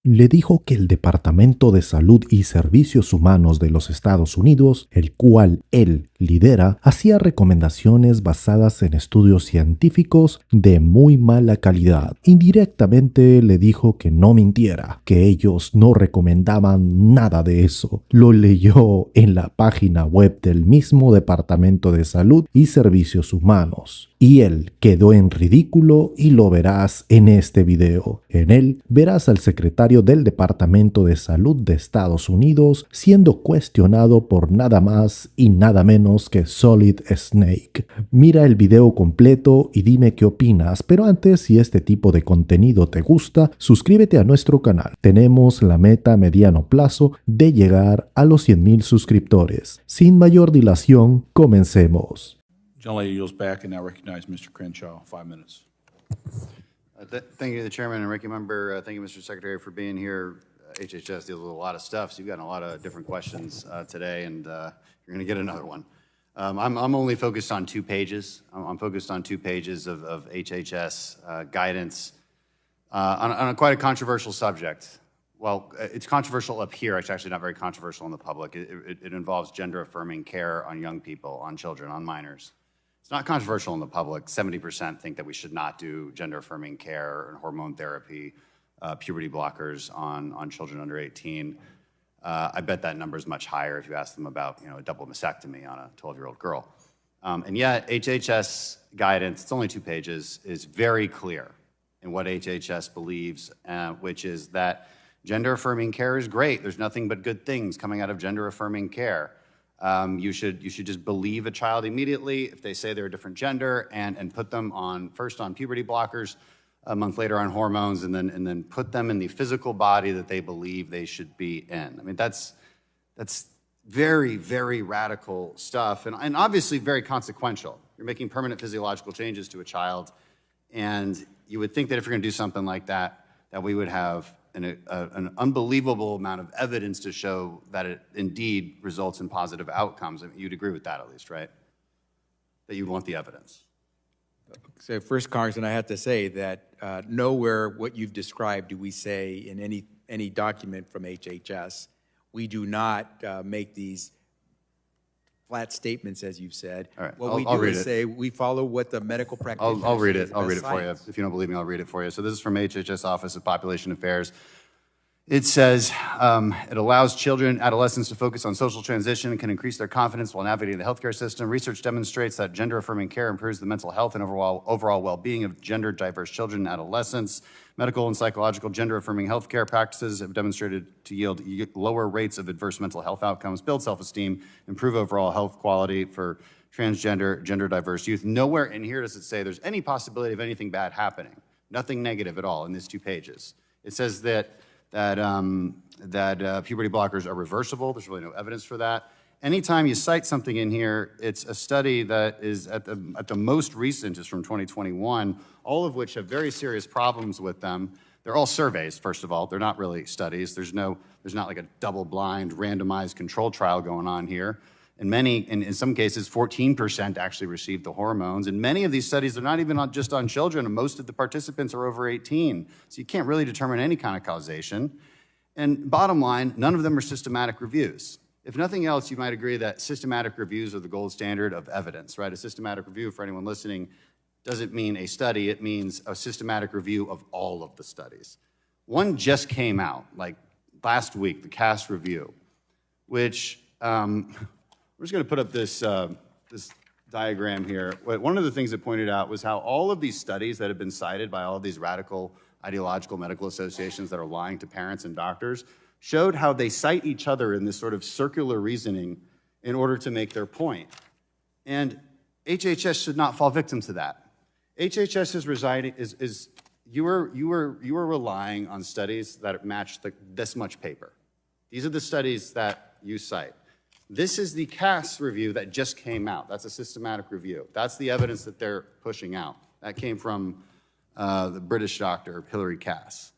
le dijo que el Departamento de Salud y Servicios Humanos de los Estados Unidos, el cual él lidera, hacía recomendaciones basadas en estudios científicos de muy mala calidad. Indirectamente le dijo que no mintiera, que ellos no recomendaban nada de eso. Lo leyó en la página web del mismo Departamento de Salud y Servicios Humanos. Y él quedó en ridículo y lo verás en este video. En él verás al secretario del Departamento de Salud de Estados Unidos siendo cuestionado por nada más y nada menos que Solid Snake. Mira el video completo y dime qué opinas, pero antes, si este tipo de contenido te gusta, suscríbete a nuestro canal. Tenemos la meta a mediano plazo de llegar a los 100,000 suscriptores. Sin mayor dilación, comencemos. John Lady yields back and now recognize Mr. Crenshaw, 5 minutes. Thank you, the chairman and ranking member. Thank you, Mr. Secretary, for being here. HHS deals with a lot of stuff, so you've gotten a lot of different questions today, and you're going to get another one. I'm only focused on 2 pages. I'm focused on 2 pages of HHS guidance on quite a controversial subject. Well, it's controversial up here. It's actually not very controversial in the public. It involves gender-affirming care on young people, on children, on minors. It's not controversial in the public. 70% think that we should not do gender-affirming care and hormone therapy, puberty blockers on children under 18. I bet that number is much higher if you ask them about, a double mastectomy on a 12-year-old girl. And yet, HHS guidance, it's only 2 pages, is very clear in what HHS believes, which is that gender-affirming care is great. There's nothing but good things coming out of gender-affirming care. You should just believe a child immediately if they say they're a different gender and put them first on puberty blockers, a month later on hormones, and then put them in the physical body that they believe they should be in. I mean, that's very, very radical stuff and obviously very consequential. You're making permanent physiological changes to a child, and you would think that if you're going to do something like that, that we would have an unbelievable amount of evidence to show that it indeed results in positive outcomes. I mean, you'd agree with that at least, right? That you want the evidence. So first, Congressman, I have to say that nowhere what you've described do we say in any document from HHS. We do not make these flat statements, as you've said. All right, what we do is say we follow what the medical practitioner I'll read it. says I'll as read it for you. science. If you don't believe me, I'll read it for you. So this is from HHS Office of Population Affairs. It says, it allows children, adolescents to focus on social transition and can increase their confidence while navigating the healthcare system. Research demonstrates that gender-affirming care improves the mental health and overall well-being of gender-diverse children and adolescents. Medical and psychological gender-affirming healthcare practices have demonstrated to yield lower rates of adverse mental health outcomes, build self-esteem, improve overall health quality for transgender, gender-diverse youth. Nowhere in here does it say there's any possibility of anything bad happening. Nothing negative at all in these 2 pages. It says that puberty blockers are reversible. There's really no evidence for that. Anytime you cite something in here, it's a study that is at the most recent is from 2021, all of which have very serious problems with them. They're all surveys, first of all. They're not really studies. There's not like a double-blind, randomized control trial going on here. In some cases, 14% actually received the hormones. And many of these studies are not even just on children, and most of the participants are over 18. So you can't really determine any kind of causation. And bottom line, none of them are systematic reviews. If nothing else, you might agree that systematic reviews are the gold standard of evidence, right? A systematic review, for anyone listening, doesn't mean a study. It means a systematic review of all of the studies. One just came out, like last week, the CAS review, which... we're just going to put up this diagram here. One of the things it pointed out was how all of these studies that have been cited by all of these radical ideological medical associations that are lying to parents and doctors showed how they cite each other in this sort of circular reasoning in order to make their point. And HHS should not fall victim to that. HHS you are relying on studies that match this much paper. These are the studies that you cite. This is the CAS review that just came out. That's a systematic review. That's the evidence that they're pushing out. That came from the British doctor, Hilary Cass.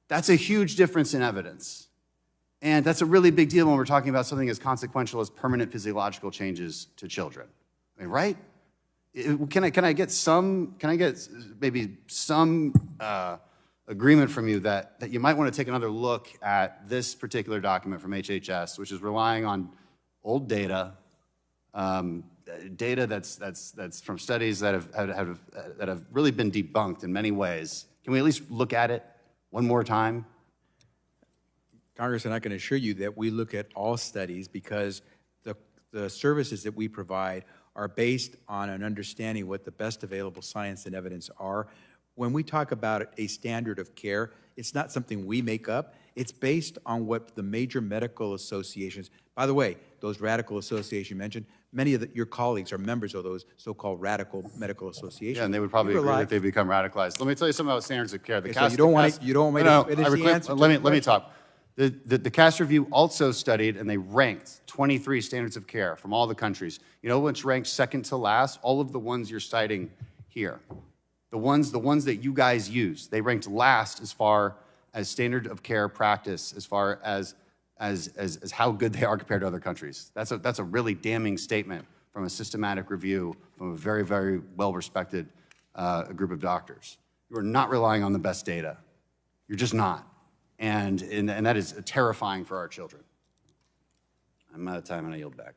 That's a huge difference in evidence. And that's a really big deal when we're talking about something as consequential as permanent physiological changes to children. I mean, right? Can I get maybe some agreement from you that you might want to take another look at this particular document from HHS, which is relying on old data, data that's from studies that have really been debunked in many ways. Can we at least look at it one more time? Congressman, I can assure you that we look at all studies because the services that we provide are based on an understanding what the best available science and evidence are. When we talk about a standard of care, it's not something we make up. It's based on what the major medical associations, by the way, those radical associations you mentioned, many of your colleagues are members of those so-called radical medical associations. Yeah, and they would probably agree that they become radicalized. Let me tell you something about standards of care. So you don't want me to finish the answer? Let me talk. The CAST review also studied, and they ranked 23 standards of care from all the countries. You know which ranked second to last? All of the ones you're citing here. The ones that you guys use, they ranked last as far as standard of care practice, as far as how good they are compared to other countries. That's a really damning statement from a systematic review from a very, very well-respected group of doctors. You are not relying on the best data. You're just not. And that is terrifying for our children. I'm out of time and I yield back.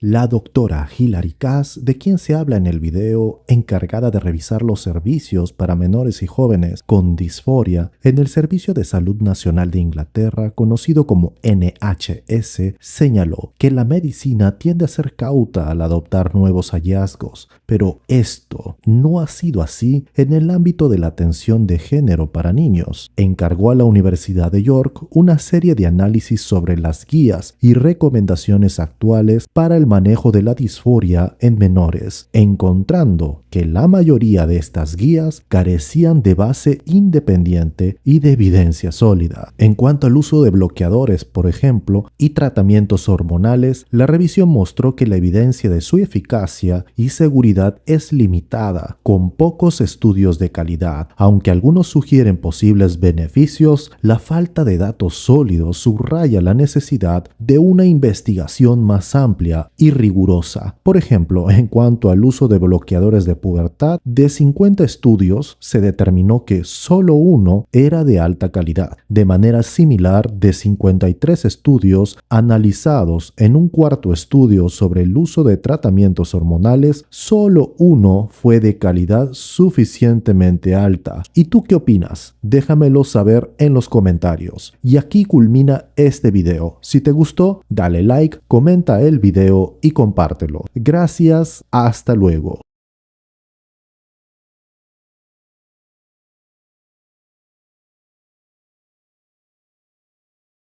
La doctora Hilary Cass, de quien se habla en el video, encargada de revisar los servicios para menores y jóvenes con disforia en el Servicio de Salud Nacional de Inglaterra, conocido como NHS, señaló que la medicina tiende a ser cauta al adoptar nuevos hallazgos, pero esto no ha sido así en el ámbito de la atención de género para niños. Encargó a la Universidad de York una serie de análisis sobre las guías y recomendaciones actuales para el manejo de la disforia en menores, encontrando que la mayoría de estas guías carecían de base independiente y de evidencia sólida. En cuanto al uso de bloqueadores, por ejemplo, y tratamientos hormonales, la revisión mostró que la evidencia de su eficacia y seguridad es limitada, con pocos estudios de calidad. Aunque algunos sugieren posibles beneficios, la falta de datos sólidos subraya la necesidad de una investigación más amplia y rigurosa. Por ejemplo, en cuanto al uso de bloqueadores de pubertad, de 50 estudios se determinó que solo uno era de alta calidad. De manera similar, de 53 estudios analizados en un cuarto estudio sobre el uso de tratamientos hormonales, solo uno fue de calidad suficientemente alta. ¿Y tú qué opinas? Déjamelo saber en los comentarios. Y aquí culmina este video. Si te gustó, dale like, comenta el video y compártelo. Gracias, hasta luego.